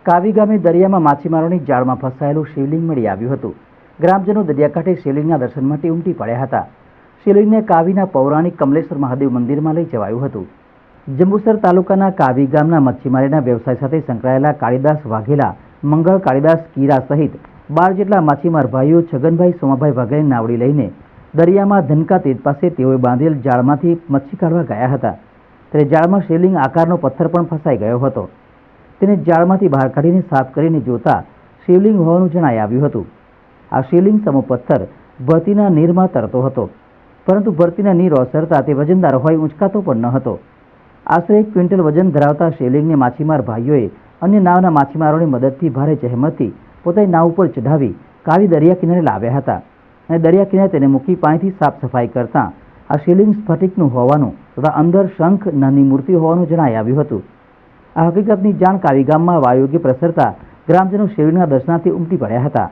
કાવી ગામે દરિયામાં માછીમારોની જાળમાં ફસાયેલું શિવલિંગ મળી આવ્યું હતું। ગ્રામજનો દરિયાકાંઠે શિવલિંગના દર્શન માટે ઉમટી પડ્યા હતા। શિવલિંગને કાવીના પૌરાણિક કમલેશ્વર મહાદેવ મંદિરમાં લઈ જવાયું હતું। જંબુસર તાલુકાના કાવી ગામના મચ્છીમારીના વ્યવસાય સાથે સંકળાયેલા કાળીદાસ વાઘેલા, મંગળ કાળીદાસ કીરા સહિત 12 જેટલા માછીમાર ભાઈઓ છગનભાઈ સોમાભાઈ વાઘેલાની નાવડી લઈને દરિયામાં ધનકા તેજ પાસે તેઓએ બાંધેલ જાળમાંથી મચ્છી કાઢવા ગયા હતા। ત્યારે જાળમાં શિવલિંગ આકારનો પથ્થર પણ ફસાઈ ગયો હતો। તેને જાળમાંથી બહાર કાઢીને સાફ કરીને જોતા શિવલિંગ હોવાનું જણાઈ આવ્યું હતું। આ શિવલિંગ સમો પથ્થર ભરતીના નીરમાં તરતો હતો, પરંતુ ભરતીના નીર ઓસરતા તે વજનદાર હોય ઊંચકાતો પણ ન હતો। આશરે 1 ક્વિન્ટલ વજન ધરાવતા શિવલિંગને માછીમાર ભાઈઓએ અન્ય નાવના માછીમારોની મદદથી ભારે જહેમતથી પોતાની નાવ ઉપર ચઢાવી કાવી દરિયા કિનારે લાવ્યા હતા અને દરિયા કિનારે તેને મૂકી પાણીથી સાફ સફાઈ કરતા આ શિવલિંગ સ્ફટિકનું હોવાનું તથા અંદર શંખ, નાની મૂર્તિ હોવાનું જણાઈ આવ્યું હતું। આ હકીકતની જાણ કાવી ગામમાં વાયુવેગે પ્રસરતા ગ્રામજનો શિવલિંગના દર્શનાર્થે ઉમટી પડ્યા હતા।